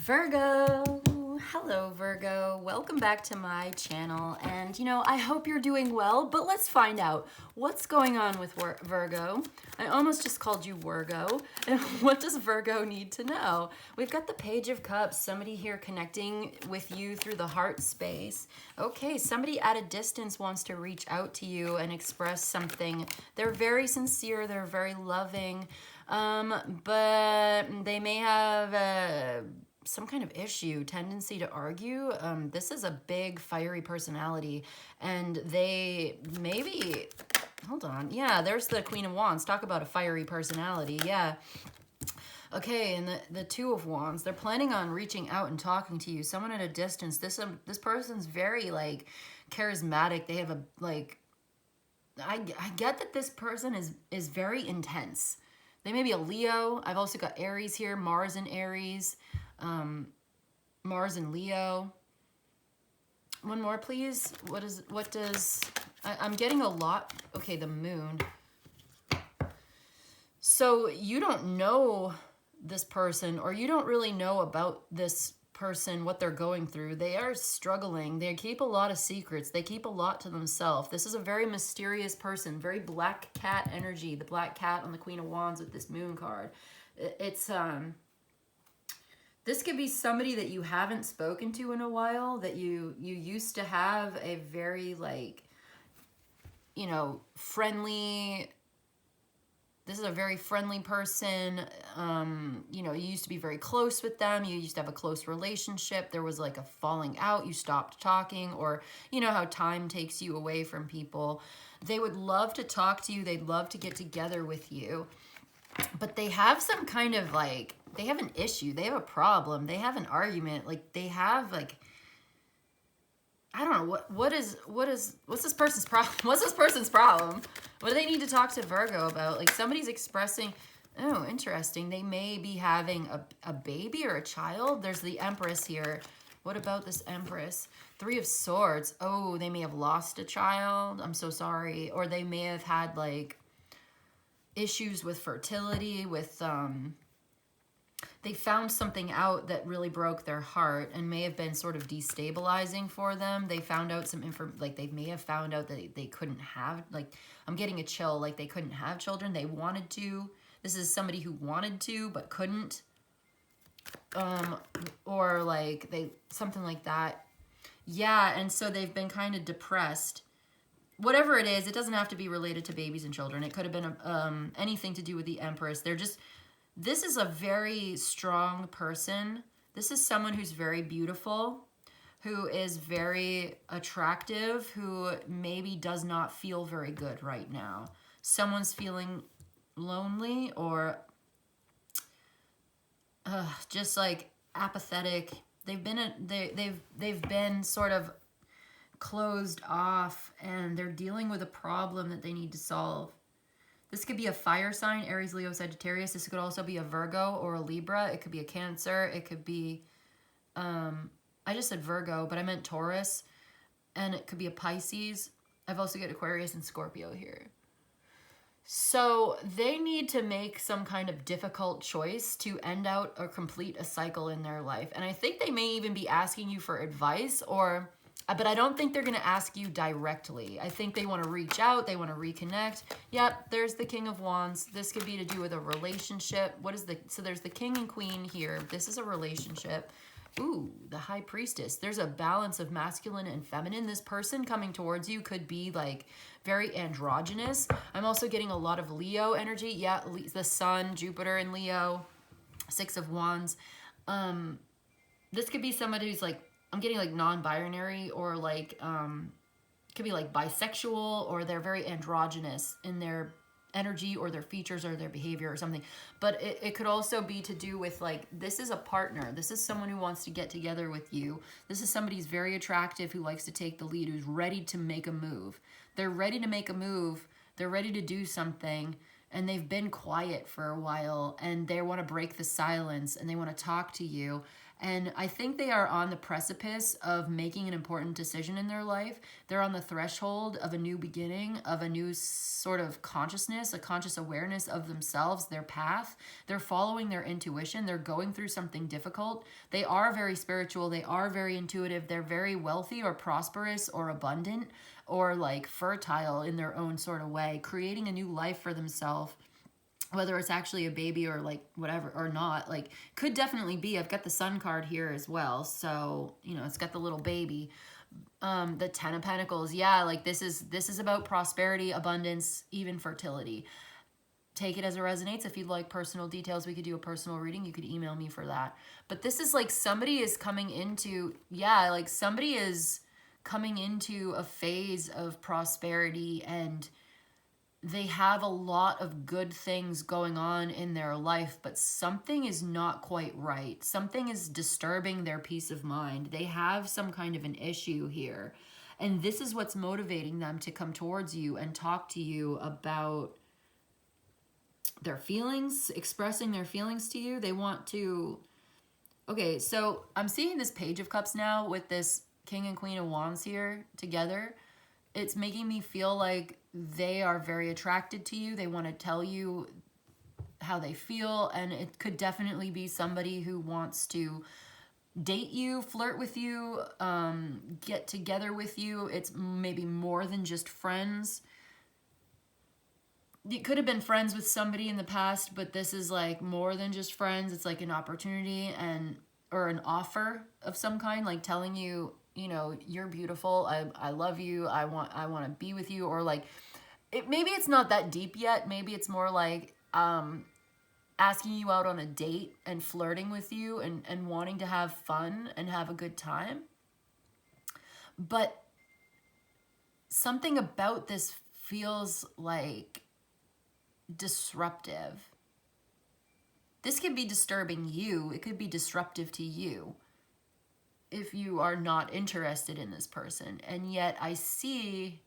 Virgo, hello Virgo, welcome back to my channel, and I hope you're doing well, but let's find out what's going on with Virgo. I almost just called you Virgo, and what does Virgo need to know? We've got the Page of Cups, somebody here connecting with you through the heart space. Okay, somebody at a distance wants to reach out to you and express something. They're very sincere, they're very loving, but they may have some kind of issue, tendency to argue. This is a big, fiery personality, and they maybe, hold on, yeah, there's the Queen of Wands. Talk about a fiery personality, yeah. Okay, and the Two of Wands, they're planning on reaching out and talking to you. Someone at a distance. This person's very, like, charismatic. They have a, like, I get that this person is very intense. They may be a Leo. I've also got Aries here, Mars and Aries. Mars and Leo. One more, please. I'm getting a lot. Okay, the Moon. So you don't know this person, or you don't really know about this person, what they're going through. They are struggling. They keep a lot of secrets. They keep a lot to themselves. This is a very mysterious person, very black cat energy. The black cat on the Queen of Wands with this Moon card. It's, this could be somebody that you haven't spoken to in a while, that you used to have a very, like, friendly. This is a very friendly person. You used to be very close with them. You used to have a close relationship. There was like a falling out. You stopped talking, or you know how time takes you away from people. They would love to talk to you. They'd love to get together with you. But they have some kind of, like, they have an issue. They have a problem. They have an argument. Like, they have, like, I don't know, what's this person's problem? What's this person's problem? What do they need to talk to Virgo about? Like, somebody's expressing, oh, interesting. They may be having a baby or a child. There's the Empress here. What about this Empress? Three of Swords. Oh, they may have lost a child. I'm so sorry. Or they may have had, like, issues with fertility, with, they found something out that really broke their heart and may have been sort of destabilizing for them. They found out some like they may have found out that they couldn't have, like, I'm getting a chill, like they couldn't have children. They wanted to. This is somebody who wanted to but couldn't. Or like something like that. Yeah, and so they've been kind of depressed. Whatever it is, it doesn't have to be related to babies and children. It could have been anything to do with the Empress. This is a very strong person. This is someone who's very beautiful, who is very attractive, who maybe does not feel very good right now. Someone's feeling lonely, or just like apathetic. They've been sort of closed off, and they're dealing with a problem that they need to solve. This could be a fire sign, Aries, Leo, Sagittarius. This could also be a Virgo or a Libra. It could be a Cancer. It could be, I just said Virgo, but I meant Taurus. And it could be a Pisces. I've also got Aquarius and Scorpio here. So they need to make some kind of difficult choice to end out or complete a cycle in their life. And I think they may even be asking you for advice, but I don't think they're going to ask you directly. I think they want to reach out. They want to reconnect. Yep, there's the King of Wands. This could be to do with a relationship. So there's the King and Queen here. This is a relationship. Ooh, the High Priestess. There's a balance of masculine and feminine. This person coming towards you could be, like, very androgynous. I'm also getting a lot of Leo energy. Yeah, the Sun, Jupiter, and Leo. Six of Wands. This could be somebody who's, like, I'm getting, like, non-binary, or, like, could be, like, bisexual, or they're very androgynous in their energy or their features or their behavior or something. But it could also be to do with, like, this is a partner. This is someone who wants to get together with you. This is somebody who's very attractive, who likes to take the lead, who's ready to make a move. They're ready to make a move. They're ready to do something. and they've been quiet for a while, and they want to break the silence, and they want to talk to you. And I think they are on the precipice of making an important decision in their life. They're on the threshold of a new beginning, of a new sort of consciousness, a conscious awareness of themselves, their path. They're following their intuition. They're going through something difficult. They are very spiritual. They are very intuitive. They're very wealthy or prosperous or abundant or like fertile in their own sort of way, creating a new life for themselves. Whether it's actually a baby or like whatever or not, like could definitely be. I've got the Sun card here as well, so you know it's got the little baby. The Ten of Pentacles, yeah, like this is about prosperity, abundance, even fertility. Take it as it resonates. If you'd like personal details, we could do a personal reading. You could email me for that. But this is like somebody is coming into, yeah, like somebody is coming into a phase of prosperity, and they have a lot of good things going on in their life, but something is not quite right. Something is disturbing their peace of mind. They have some kind of an issue here. And this is what's motivating them to come towards you and talk to you about their feelings, expressing their feelings to you. They want to... Okay, so I'm seeing this Page of Cups now with this King and Queen of Wands here together. It's making me feel like they are very attracted to you. They want to tell you how they feel, and it could definitely be somebody who wants to date you, flirt with you, get together with you. It's maybe more than just friends. You could have been friends with somebody in the past, but this is like more than just friends. It's like an opportunity or an offer of some kind, like telling you, you know, you're beautiful. I love you. I want to be with you. Or like, maybe it's not that deep yet. Maybe it's more like asking you out on a date and flirting with you and wanting to have fun and have a good time. But something about this feels like disruptive. This could be disturbing you. It could be disruptive to you if you are not interested in this person. And yet I see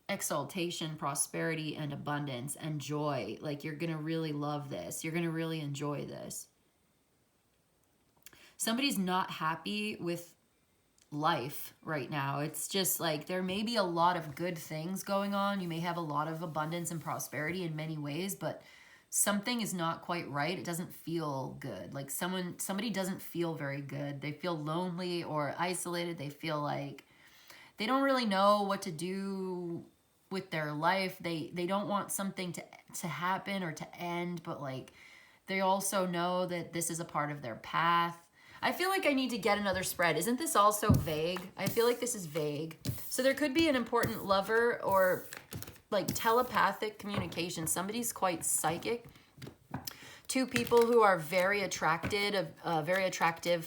exaltation, prosperity, and abundance and joy. Like you're going to really love this. You're going to really enjoy this. Somebody's not happy with life right now. It's just like there may be a lot of good things going on. You may have a lot of abundance and prosperity in many ways, but something is not quite right. It doesn't feel good. Like somebody doesn't feel very good. They feel lonely or isolated. They feel like they don't really know what to do with their life. They don't want something to happen or to end, but like they also know that this is a part of their path. I feel like I need to get another spread. Isn't this also vague? I feel like this is vague. So there could be an important lover or like telepathic communication. Somebody's quite psychic. Two people who are very attractive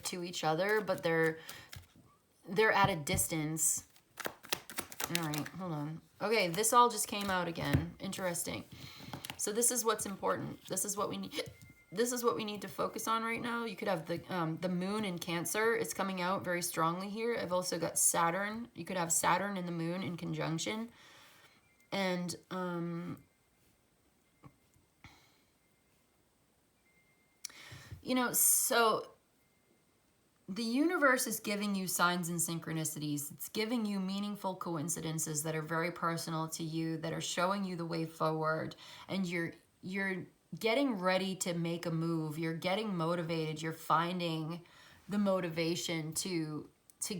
to each other, but they're at a distance. All right, hold on. Okay, this all just came out again. Interesting. So this is what's important. This is what we need. This is what we need to focus on right now. You could have the moon in Cancer. It's coming out very strongly here. I've also got Saturn. You could have Saturn and the moon in conjunction. And you know, so the universe is giving you signs and synchronicities. It's giving you meaningful coincidences that are very personal to you, that are showing you the way forward. And you're getting ready to make a move. You're getting motivated. You're finding the motivation to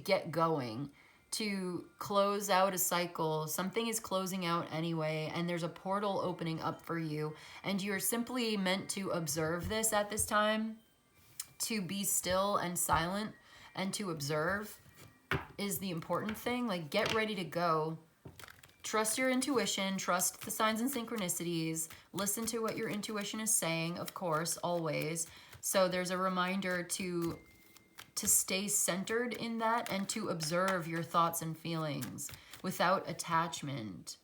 get going, to close out a cycle. Something is closing out anyway, and there's a portal opening up for you. And you're simply meant to observe this at this time, to be still and silent and to observe is the important thing. Like, get ready to go. Trust your intuition, trust the signs and synchronicities, listen to what your intuition is saying, of course, always. So there's a reminder to stay centered in that and to observe your thoughts and feelings without attachment,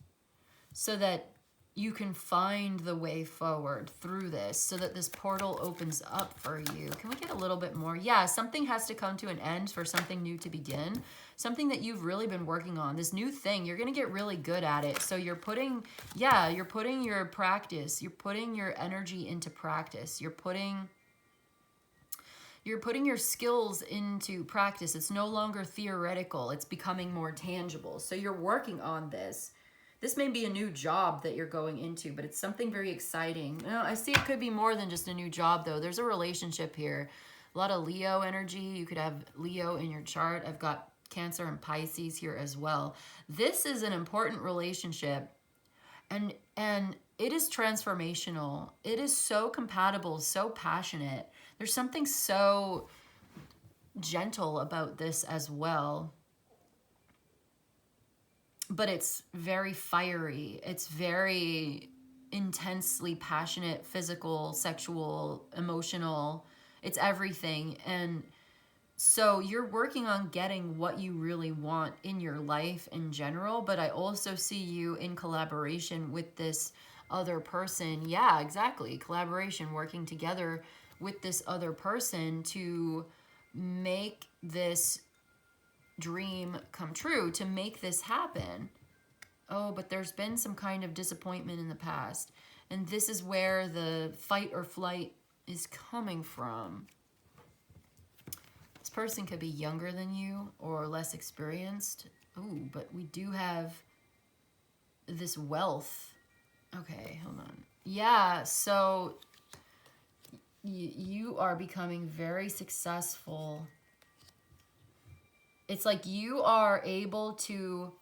so that you can find the way forward through this so that this portal opens up for you. Can we get a little bit more? Yeah, something has to come to an end for something new to begin. Something that you've really been working on. This new thing, you're going to get really good at it. So you're putting, yeah, you're putting your practice, you're putting your energy into practice. You're putting your skills into practice. It's no longer theoretical. It's becoming more tangible. So you're working on this. This may be a new job that you're going into, but it's something very exciting. You know, I see it could be more than just a new job, though. There's a relationship here. A lot of Leo energy. You could have Leo in your chart. I've got Cancer and Pisces here as well. This is an important relationship, and it is transformational. It is so compatible, so passionate. There's something so gentle about this as well. But it's very fiery. It's very intensely passionate, physical, sexual, emotional. It's everything. And so you're working on getting what you really want in your life in general, but I also see you in collaboration with this other person. Yeah, exactly. Collaboration, working together with this other person to make this dream come true, to make this happen. Oh, but there's been some kind of disappointment in the past. And this is where the fight or flight is coming from. This person could be younger than you or less experienced. Oh, but we do have this wealth. Okay, hold on. Yeah, so you are becoming very successful. It's like you are able to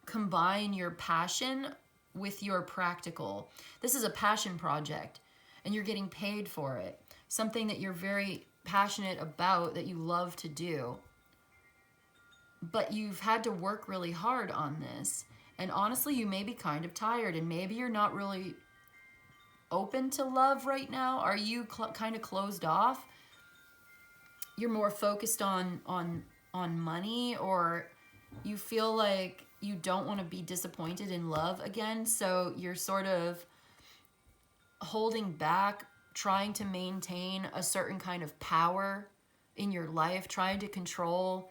combine your passion with your practical. This is a passion project, and you're getting paid for it. Something that you're very passionate about, that you love to do. But you've had to work really hard on this. And honestly, you may be kind of tired, and maybe you're not really open to love right now. Are you kind of closed off? You're more focused on money, or you feel like you don't want to be disappointed in love again, so you're sort of holding back, trying to maintain a certain kind of power in your life, trying to control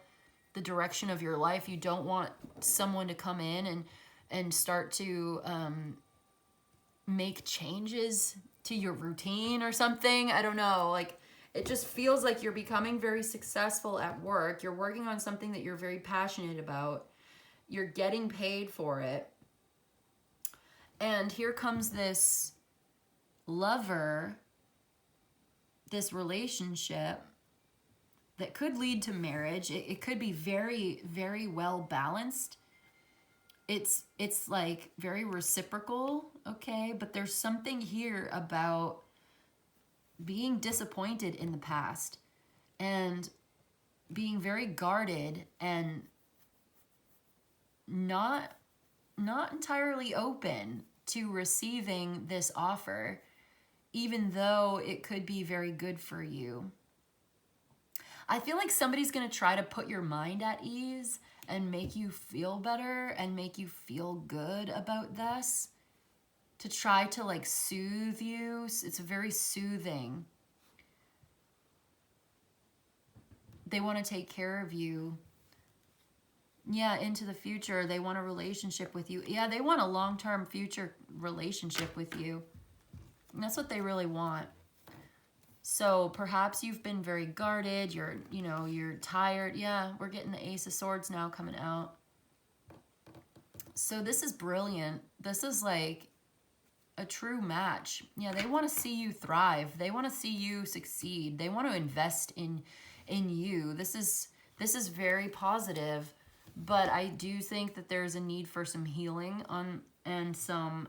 the direction of your life. You don't want someone to come in and start to make changes to your routine or something. I don't know, like, it just feels like you're becoming very successful at work. You're working on something that you're very passionate about. You're getting paid for it. And here comes this lover, this relationship that could lead to marriage. It could be very, very well balanced. It's like very reciprocal, okay? But there's something here about being disappointed in the past and being very guarded and not entirely open to receiving this offer, even though it could be very good for you. I feel like somebody's going to try to put your mind at ease and make you feel better and make you feel good about this, to try to like soothe you. It's very soothing. They want to take care of you. Yeah, into the future. They want a relationship with you. Yeah, they want a long-term future relationship with you. And that's what they really want. So perhaps you've been very guarded. You're tired. Yeah, we're getting the Ace of Swords now coming out. So this is brilliant. This is like a true match. Yeah, they want to see you thrive. They want to see you succeed. They want to invest in you. This is very positive, but I do think that there's a need for some healing and some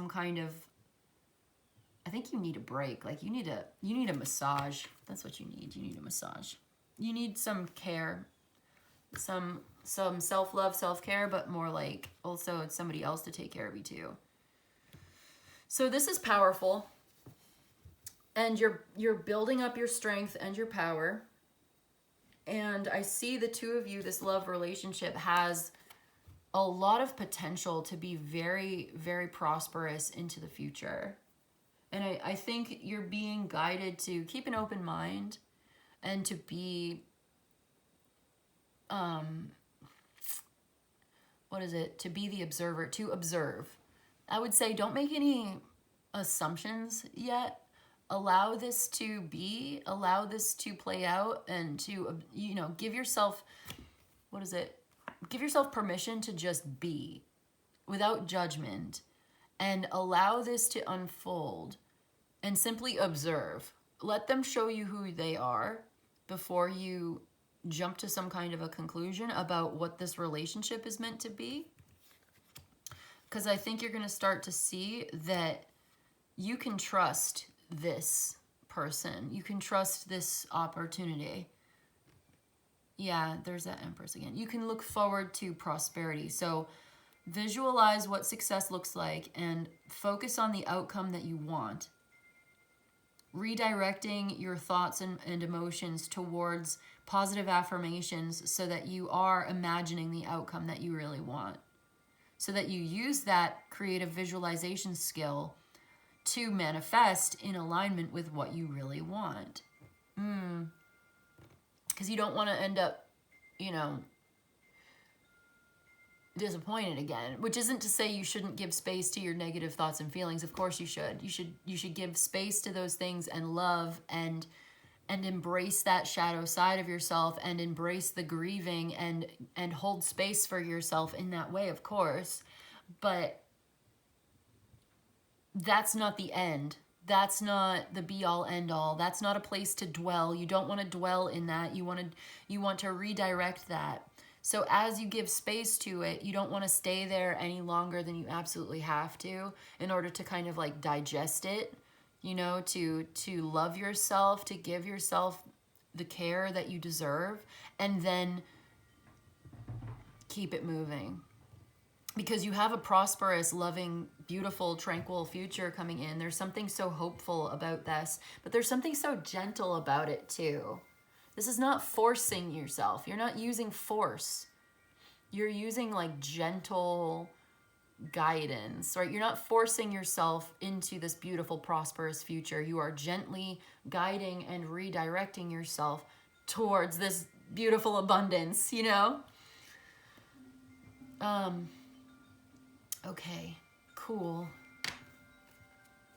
kind of, I think you need a break. Like you need a massage. That's what you need. You need a massage. You need some care, some self-love, self-care, but more like also it's somebody else to take care of you too. So this is powerful, and you're building up your strength and your power. And I see the two of you, this love relationship has a lot of potential to be very, very prosperous into the future. And I think you're being guided to keep an open mind and to be, to be the observer, to observe. I would say don't make any assumptions yet. Allow this to be, allow this to play out, and to, give yourself, give yourself permission to just be without judgment, and allow this to unfold and simply observe. Let them show you who they are before you jump to some kind of a conclusion about what this relationship is meant to be. Because I think you're going to start to see that you can trust this person. You can trust this opportunity. Yeah, there's that Empress again. You can look forward to prosperity. So visualize what success looks like and focus on the outcome that you want. Redirecting your thoughts and emotions towards positive affirmations so that you are imagining the outcome that you really want. So that you use that creative visualization skill to manifest in alignment with what you really want. Because you don't want to end up, disappointed again, which isn't to say you shouldn't give space to your negative thoughts and feelings. Of course you should. You should give space to those things and love and embrace that shadow side of yourself and embrace the grieving and hold space for yourself in that way, of course. But that's not the end. That's not the be all end all. That's not a place to dwell. You don't want to dwell in that. You want to redirect that. So as you give space to it, you don't want to stay there any longer than you absolutely have to in order to kind of like digest it, to love yourself, to give yourself the care that you deserve, and then keep it moving. Because you have a prosperous, loving, beautiful, tranquil future coming in. There's something so hopeful about this, but there's something so gentle about it too. This is not forcing yourself. You're not using force. You're using like gentle guidance, right? You're not forcing yourself into this beautiful, prosperous future. You are gently guiding and redirecting yourself towards this beautiful abundance, Okay, cool.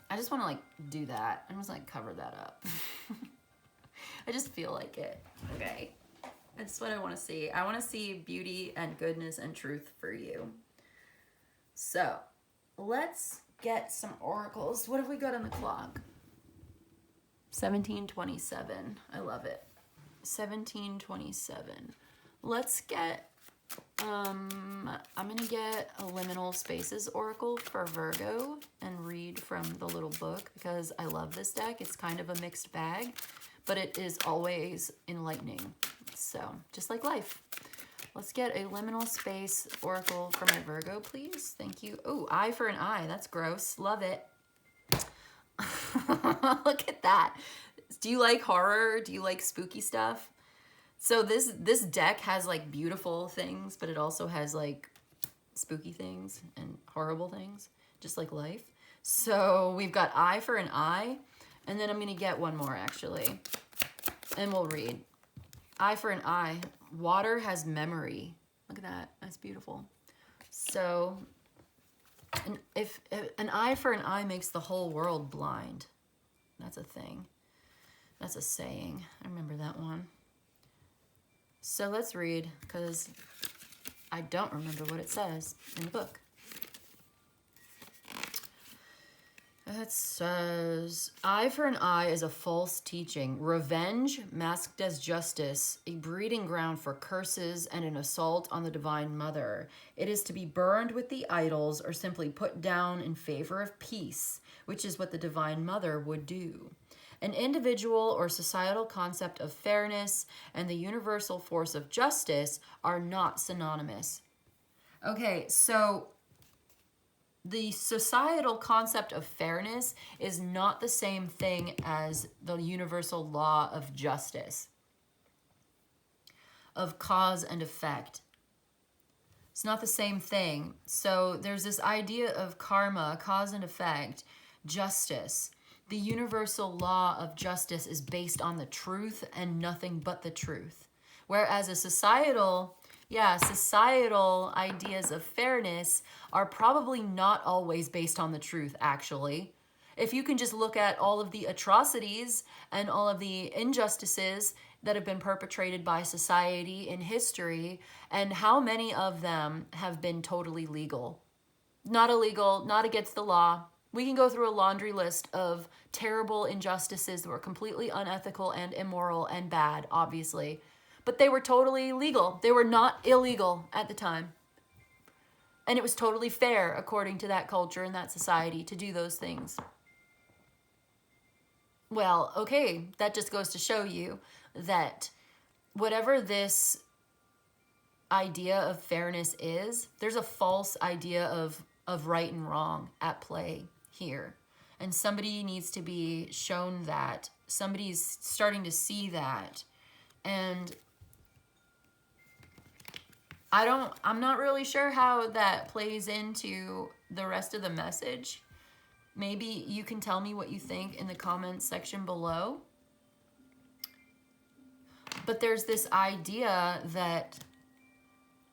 I just want to do that. I just cover that up. I just feel like it. Okay. That's what I want to see. I want to see beauty and goodness and truth for you. So let's get some oracles. What have we got on the clock? 1727. I love it. 1727. Let's get, I'm going to get a liminal spaces oracle for Virgo and read from the little book because I love this deck. It's kind of a mixed bag, but it is always enlightening. So just like life. Let's get a liminal space oracle for my Virgo, please. Thank you. Oh, eye for an eye. That's gross. Love it. Look at that. Do you like horror? Do you like spooky stuff? So this deck has beautiful things, but it also has spooky things and horrible things, just like life. So we've got eye for an eye, and then I'm going to get one more actually, and we'll read. Eye for an eye. Water has memory. Look at that. That's beautiful. So if an eye for an eye makes the whole world blind. That's a thing. That's a saying. I remember that one. So let's read, because I don't remember what it says in the book. It says, eye for an eye is a false teaching. Revenge, masked as justice, a breeding ground for curses and an assault on the Divine Mother. It is to be burned with the idols or simply put down in favor of peace, which is what the Divine Mother would do. An individual or societal concept of fairness and the universal force of justice are not synonymous. Okay, so the societal concept of fairness is not the same thing as the universal law of justice, of cause and effect. It's not the same thing. So there's this idea of karma, cause and effect, justice. The universal law of justice is based on the truth and nothing but the truth. Whereas a societal ideas of fairness are probably not always based on the truth, actually. If you can just look at all of the atrocities and all of the injustices that have been perpetrated by society in history, and how many of them have been totally legal. Not illegal, not against the law. We can go through a laundry list of terrible injustices that were completely unethical and immoral and bad, obviously. But they were totally legal. They were not illegal at the time. And it was totally fair, according to that culture and that society, to do those things. Well, okay, that just goes to show you that whatever this idea of fairness is, there's a false idea of right and wrong at play here. And somebody needs to be shown that. Somebody's starting to see that. And I'm not really sure how that plays into the rest of the message. Maybe you can tell me what you think in the comments section below. But there's this idea that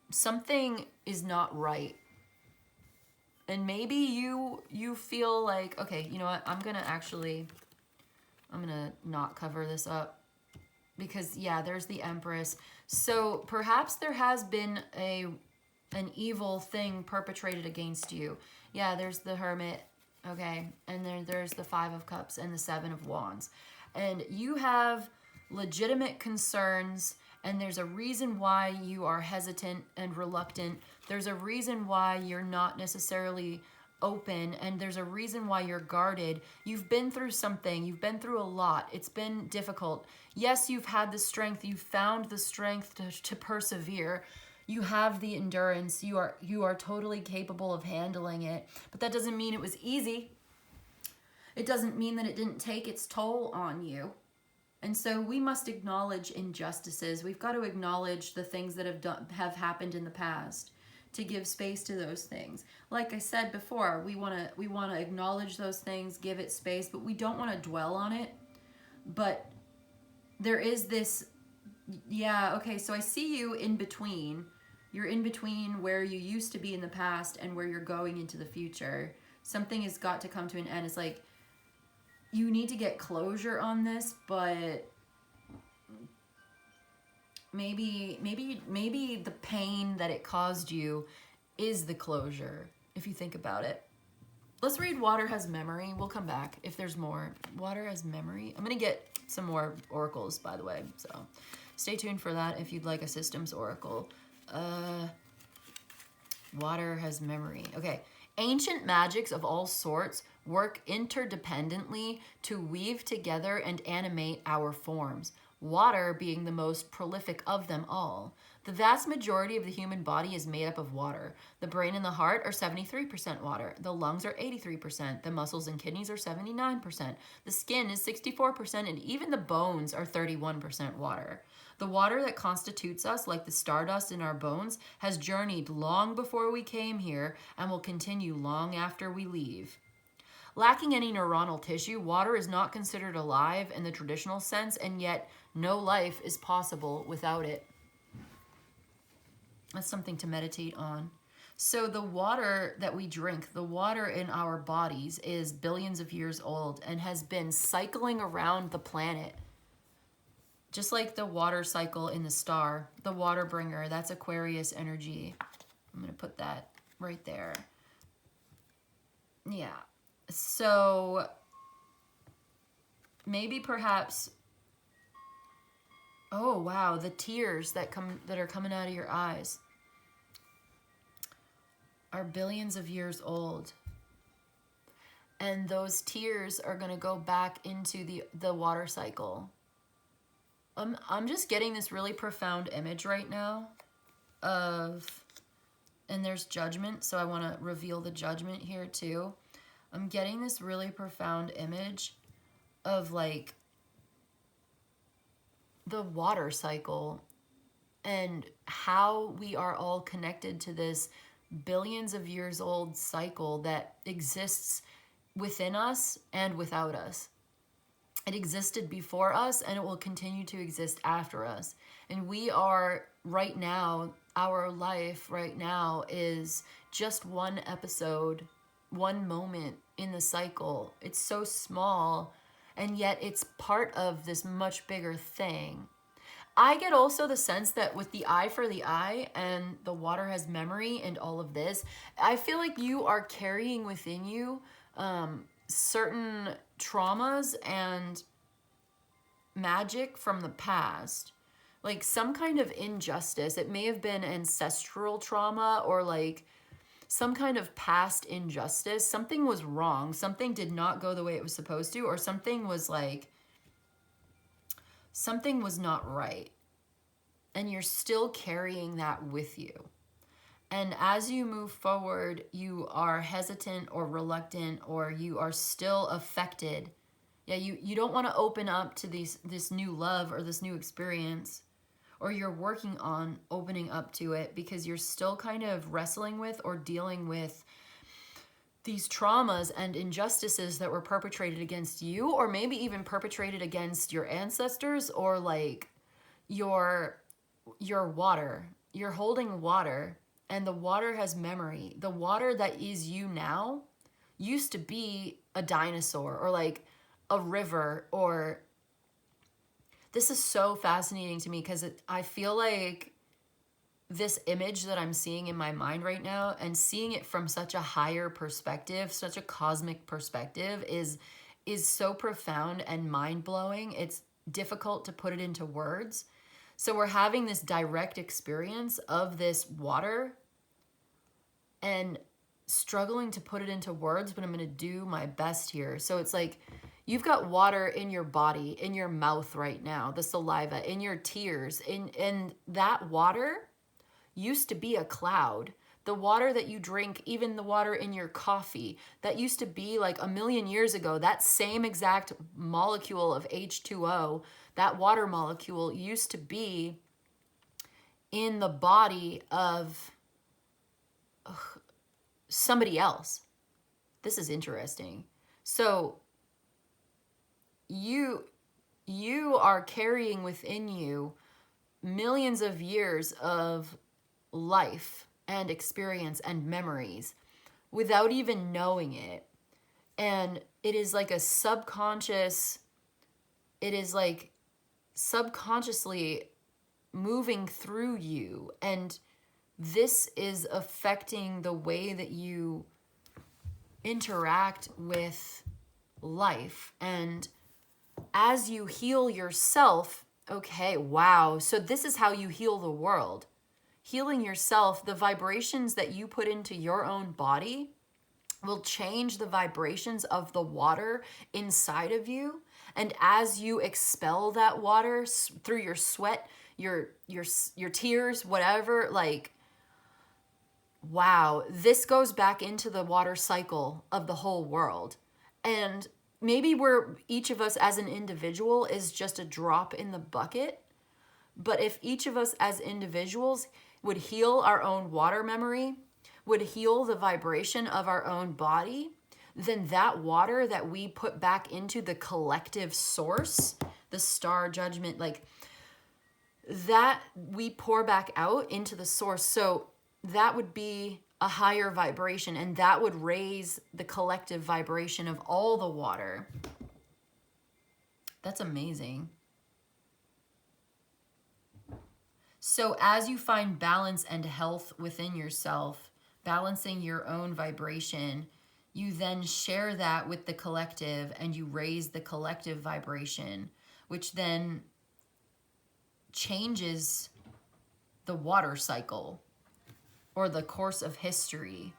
something is not right. And maybe you feel like, okay, you know what? I'm going to not cover this up. Because, yeah, there's the Empress. So perhaps there has been an evil thing perpetrated against you. Yeah, there's the Hermit. Okay, and then there's the Five of Cups and the Seven of Wands. And you have legitimate concerns, and there's a reason why you are hesitant and reluctant. There's a reason why you're not necessarily open, and there's a reason why you're guarded. You've been through something. You've been through a lot. It's been difficult. Yes, you've had the strength. You've found the strength to persevere. You have the endurance. You are totally capable of handling it. But that doesn't mean it was easy. It doesn't mean that it didn't take its toll on you. And so we must acknowledge injustices. We've got to acknowledge the things that have happened in the past, to give space to those things. Like I said before, we want to acknowledge those things, give it space, but we don't want to dwell on it. But there is this, yeah, okay, so I see you in between. You're in between where you used to be in the past and where you're going into the future. Something has got to come to an end. It's like you need to get closure on this, but maybe the pain that it caused you is the closure, if you think about it. Let's read Water Has Memory. We'll come back if there's more. Water Has Memory. I'm going to get some more oracles, by the way, so stay tuned for that if you'd like a systems oracle. Water Has Memory. Okay. Ancient magics of all sorts work interdependently to weave together and animate our forms, water being the most prolific of them all. The vast majority of the human body is made up of water. The brain and the heart are 73% water. The lungs are 83%. The muscles and kidneys are 79%. The skin is 64%, and even the bones are 31% water. The water that constitutes us, like the stardust in our bones, has journeyed long before we came here and will continue long after we leave. Lacking any neuronal tissue, water is not considered alive in the traditional sense, and yet no life is possible without it. That's something to meditate on. So the water that we drink, the water in our bodies, is billions of years old and has been cycling around the planet. Just like the water cycle in the star, the water bringer, that's Aquarius energy. I'm going to put that right there. Yeah. So maybe perhaps, oh wow, the tears that are coming out of your eyes are billions of years old. And those tears are going to go back into the water cycle. I'm just getting this really profound image right now of, and there's judgment, so I want to reveal the judgment here too. I'm getting this really profound image of like the water cycle and how we are all connected to this billions of years old cycle that exists within us and without us. It existed before us and it will continue to exist after us. And we are right now, our life right now is just one episode, one moment in the cycle. It's so small, and yet it's part of this much bigger thing. I get also the sense that with the eye for the eye and the water has memory and all of this, I feel like you are carrying within you certain traumas and magic from the past, like some kind of injustice. It may have been ancestral trauma or like some kind of past injustice. Something was wrong. Something did not go the way it was supposed to, or something was not right. And you're still carrying that with you. And as you move forward, you are hesitant or reluctant, or you are still affected. Yeah, you don't want to open up to this new love or this new experience, or you're working on opening up to it because you're still kind of wrestling with or dealing with these traumas and injustices that were perpetrated against you, or maybe even perpetrated against your ancestors, or like your water. You're holding water, and the water has memory. The water that is you now used to be a dinosaur or like a river. Or this is so fascinating to me because I feel like this image that I'm seeing in my mind right now, and seeing it from such a higher perspective, such a cosmic perspective, is so profound and mind-blowing. It's difficult to put it into words. So we're having this direct experience of this water and struggling to put it into words, but I'm going to do my best here. So it's like you've got water in your body, in your mouth right now, the saliva, in your tears, and that water used to be a cloud. The water that you drink, even the water in your coffee, that used to be like a million years ago, that same exact molecule of H2O, that water molecule used to be in the body of somebody else. This is interesting. So you are carrying within you millions of years of life and experience and memories without even knowing it. And it is like a subconscious, it is like subconsciously moving through you. And this is affecting the way that you interact with life. And as you heal yourself, okay, wow. So this is how you heal the world. Healing yourself, the vibrations that you put into your own body will change the vibrations of the water inside of you. And as you expel that water through your sweat, your tears, whatever, like, wow, this goes back into the water cycle of the whole world. And maybe each of us as an individual is just a drop in the bucket. But if each of us as individuals would heal our own water memory, would heal the vibration of our own body, then that water that we put back into the collective source, the star judgment, like that we pour back out into the source. So that would be a higher vibration, and that would raise the collective vibration of all the water. That's amazing. So as you find balance and health within yourself, balancing your own vibration, you then share that with the collective, and you raise the collective vibration, which then changes the water cycle or the course of history.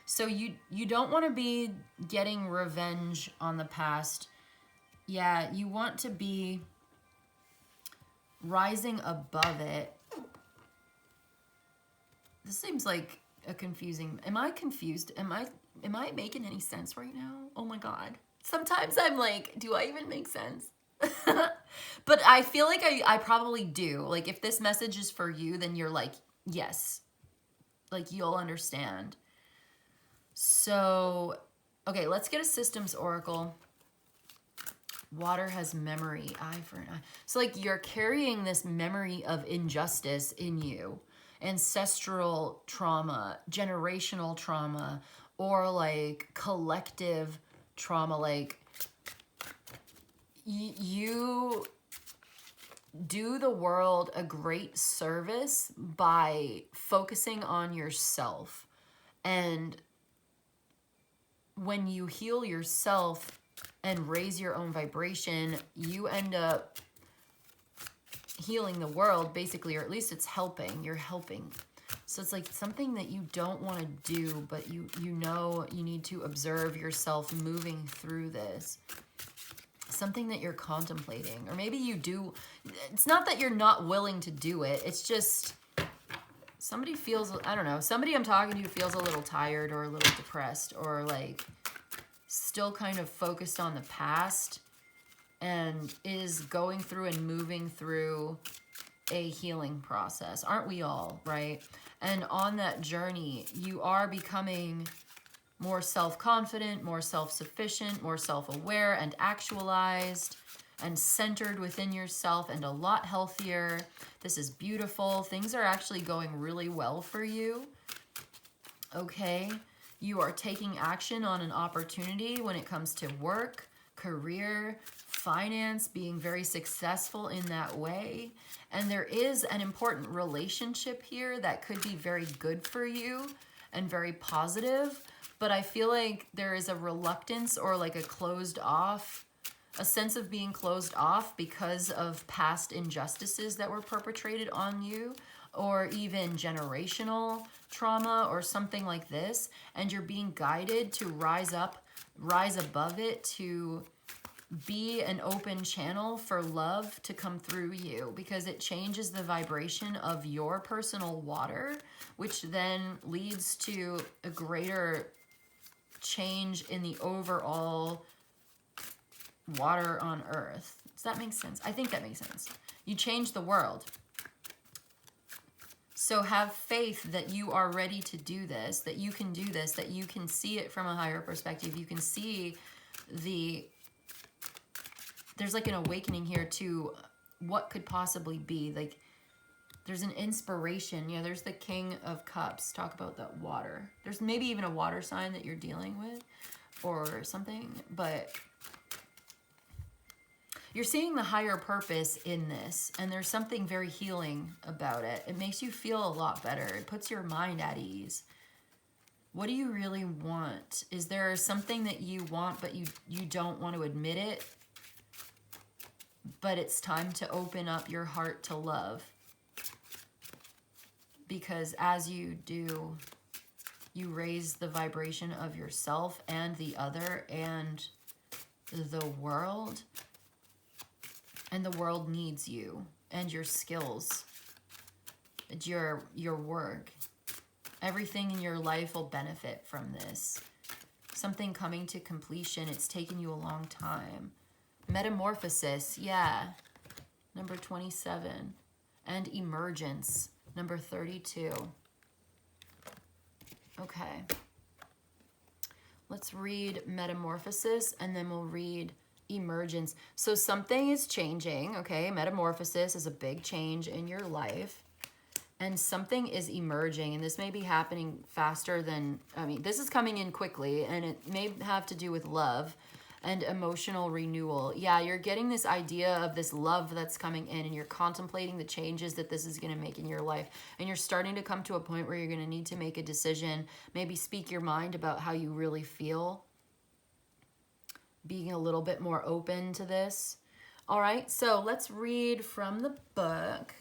So you don't want to be getting revenge on the past. Yeah, you want to be rising above it. This seems like a confusing... Am I confused? Am I making any sense right now? Oh my God. Sometimes I'm like, do I even make sense? But I feel like I probably do. Like, if this message is for you, then you're like, yes. Like, you'll understand. So, okay, let's get a systems oracle. Water has memory, eye for an eye. So, like, you're carrying this memory of injustice in you. Ancestral trauma, generational trauma, or, like, collective trauma. Like, you do the world a great service by focusing on yourself. And when you heal yourself and raise your own vibration, you end up healing the world, basically, or at least it's helping. You're helping. So it's like something that you don't want to do, but you know you need to observe yourself moving through this. Something that you're contemplating, or maybe you do. It's not that you're not willing to do it. It's just somebody feels, I don't know, somebody I'm talking to feels a little tired or a little depressed or like still kind of focused on the past and is going through and moving through a healing process. Aren't we all, right? And on that journey, you are becoming more self-confident, more self-sufficient, more self-aware and actualized and centered within yourself and a lot healthier. This is beautiful. Things are actually going really well for you. Okay. You are taking action on an opportunity when it comes to work, career, finance, being very successful in that way. And there is an important relationship here that could be very good for you and very positive. But I feel like there is a reluctance or like a closed off, a sense of being closed off because of past injustices that were perpetrated on you, or even generational trauma or something like this. And you're being guided to rise up, rise above it, to be an open channel for love to come through you, because it changes the vibration of your personal water, which then leads to a greater change in the overall water on earth. Does that make sense? I think that makes sense. You change the world. So have faith that you are ready to do this, that you can do this, that you can see it from a higher perspective. You can see there's like an awakening here to what could possibly be. Like, there's an inspiration. Yeah, there's the King of Cups. Talk about that water. There's maybe even a water sign that you're dealing with or something, but you're seeing the higher purpose in this, and there's something very healing about it. It makes you feel a lot better. It puts your mind at ease. What do you really want? Is there something that you want, but you don't want to admit it? But it's time to open up your heart to love. Because as you do, you raise the vibration of yourself and the other and the world. And the world needs you and your skills, your work. Everything in your life will benefit from this. Something coming to completion. It's taken you a long time. Metamorphosis, yeah. Number 27. And emergence. Number 32. Okay. Let's read metamorphosis and then we'll read emergence. So something is changing, okay? Metamorphosis is a big change in your life. And something is emerging, and this may be happening faster than, this is coming in quickly, and it may have to do with love and emotional renewal. Yeah, you're getting this idea of this love that's coming in, and you're contemplating the changes that this is going to make in your life. And you're starting to come to a point where you're going to need to make a decision, maybe speak your mind about how you really feel. Being a little bit more open to this. All right, so let's read from the book.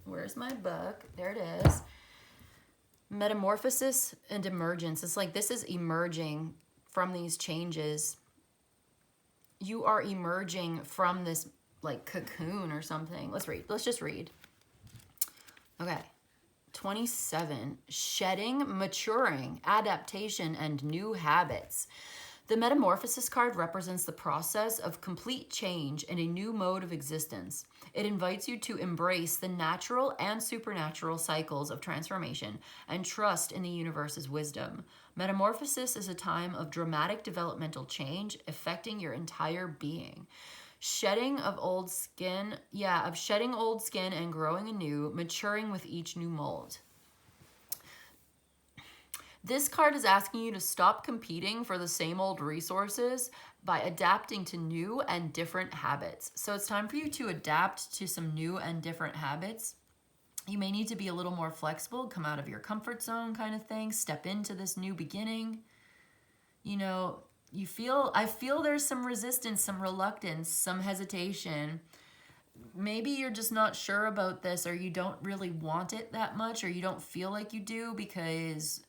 Where's my book? There it is. Metamorphosis and emergence. It's like this is emerging from these changes. You are emerging from this like cocoon or something. Let's read. Let's just read. Okay. 27. Shedding, maturing, adaptation, and new habits. The Metamorphosis card represents the process of complete change and a new mode of existence. It invites you to embrace the natural and supernatural cycles of transformation and trust in the universe's wisdom. Metamorphosis is a time of dramatic developmental change affecting your entire being. Shedding of old skin, of shedding old skin and growing anew, maturing with each new mold. This card is asking you to stop competing for the same old resources by adapting to new and different habits. So it's time for you to adapt to some new and different habits. You may need to be a little more flexible, come out of your comfort zone kind of thing, step into this new beginning. You know, I feel there's some resistance, some reluctance, some hesitation. Maybe you're just not sure about this, or you don't really want it that much, or you don't feel like you do because,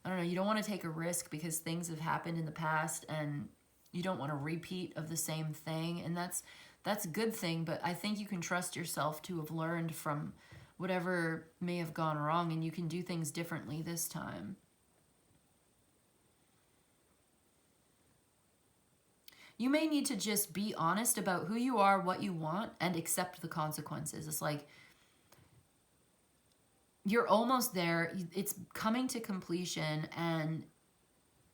I don't know, you don't want to take a risk because things have happened in the past and you don't want a repeat of the same thing. And that's a good thing, but I think you can trust yourself to have learned from whatever may have gone wrong, and you can do things differently this time. You may need to just be honest about who you are, what you want, and accept the consequences. It's like you're almost there. It's coming to completion, and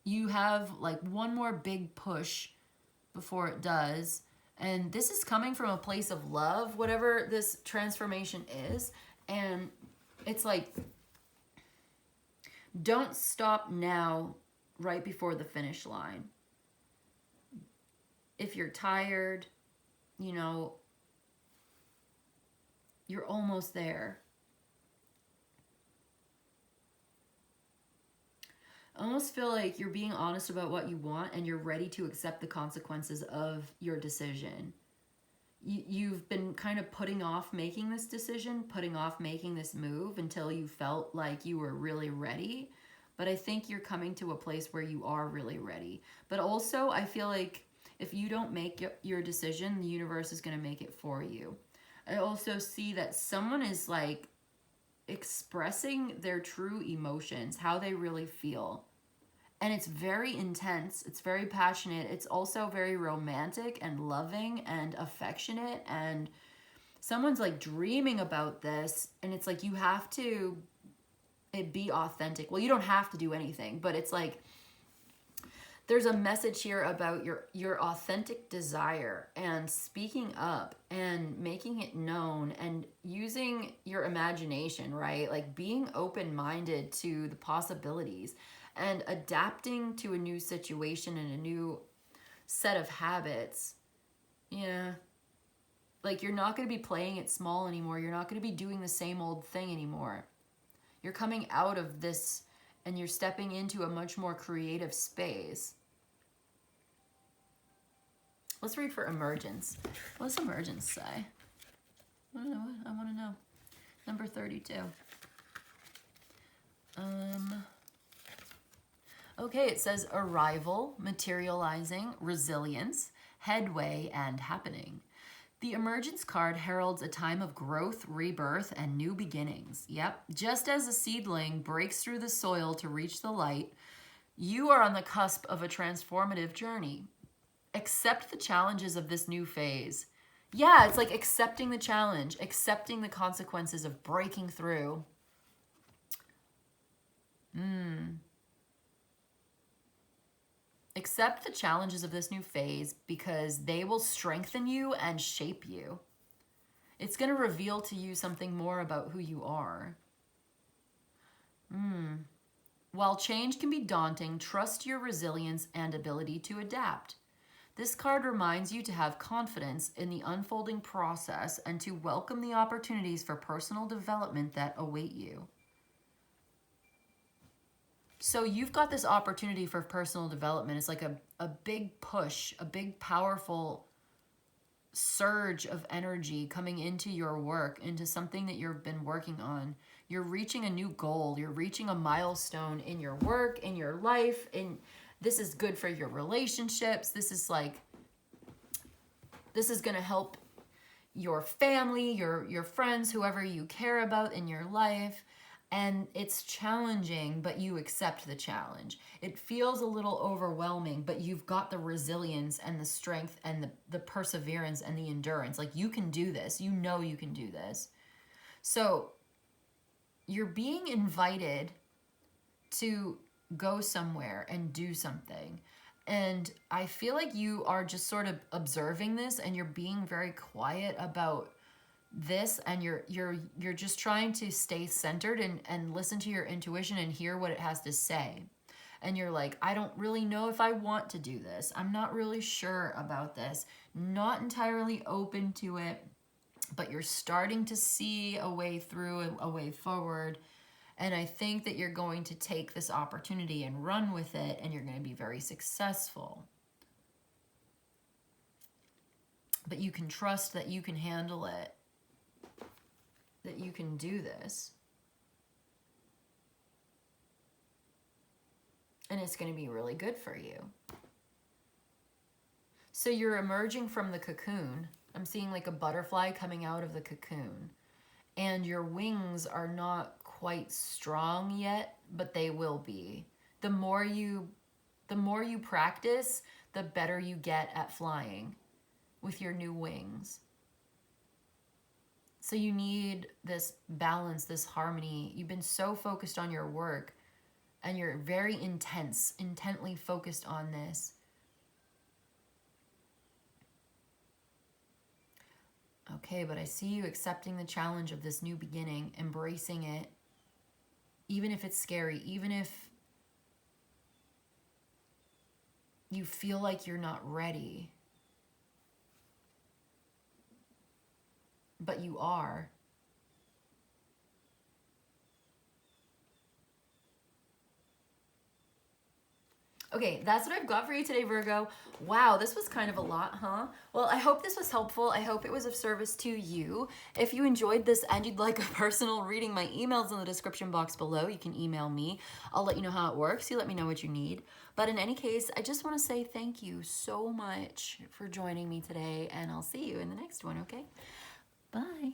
you have like one more big push before it does. And this is coming from a place of love, whatever this transformation is. And it's like, don't stop now right before the finish line. If you're tired, you know, you're almost there. I almost feel like you're being honest about what you want and you're ready to accept the consequences of your decision. You've been kind of putting off making this decision, putting off making this move until you felt like you were really ready. But I think you're coming to a place where you are really ready. But also, I feel like if you don't make your decision, the universe is going to make it for you. I also see that someone is like expressing their true emotions, how they really feel. And it's very intense. It's very passionate. It's also very romantic and loving and affectionate. And someone's like dreaming about this. And it's like you have to be authentic. Well, you don't have to do anything, but it's like there's a message here about your authentic desire and speaking up and making it known and using your imagination, right? Like being open-minded to the possibilities and adapting to a new situation and a new set of habits. Yeah. Like you're not going to be playing it small anymore. You're not going to be doing the same old thing anymore. You're coming out of this and you're stepping into a much more creative space. Let's read for emergence. What does emergence say? I want to know. Number 32. Okay, it says arrival, materializing, resilience, headway, and happening. The emergence card heralds a time of growth, rebirth, and new beginnings. Yep, just as a seedling breaks through the soil to reach the light, you are on the cusp of a transformative journey. Accept the challenges of this new phase. Yeah, it's like accepting the challenge, accepting the consequences of breaking through. Accept the challenges of this new phase because they will strengthen you and shape you. It's going to reveal to you something more about who you are. While change can be daunting, trust your resilience and ability to adapt. This card reminds you to have confidence in the unfolding process and to welcome the opportunities for personal development that await you. So you've got this opportunity for personal development. It's like a big push, a big powerful surge of energy coming into your work, into something that you've been working on. You're reaching a new goal. You're reaching a milestone in your work, in your life. And this is good for your relationships. This is going to help your family, your friends, whoever you care about in your life. and it's challenging, but you accept the challenge. It feels a little overwhelming, but you've got the resilience and the strength and the perseverance and the endurance. Like, you can do this. You know you can do this. So you're being invited to go somewhere and do something. And I feel like you are just sort of observing this, and you're being very quiet about this, and you're just trying to stay centered and listen to your intuition and hear what it has to say. And you're like, I don't really know if I want to do this. I'm not really sure about this. Not entirely open to it, but you're starting to see a way through, a way forward. And I think that you're going to take this opportunity and run with it, and you're going to be very successful. But you can trust that you can handle it, that you can do this. And it's going to be really good for you. So you're emerging from the cocoon. I'm seeing like a butterfly coming out of the cocoon. And your wings are not quite strong yet, but they will be. The more you practice, the better you get at flying with your new wings. So you need this balance, this harmony. You've been so focused on your work, and you're very intently focused on this. Okay, but I see you accepting the challenge of this new beginning, embracing it, even if it's scary, even if you feel like you're not ready. But you are. Okay, that's what I've got for you today, Virgo. Wow, this was kind of a lot, huh? Well, I hope this was helpful. I hope it was of service to you. If you enjoyed this and you'd like a personal reading, my email's in the description box below. You can email me. I'll let you know how it works. You let me know what you need. But in any case, I just want to say thank you so much for joining me today, and I'll see you in the next one, okay? Bye.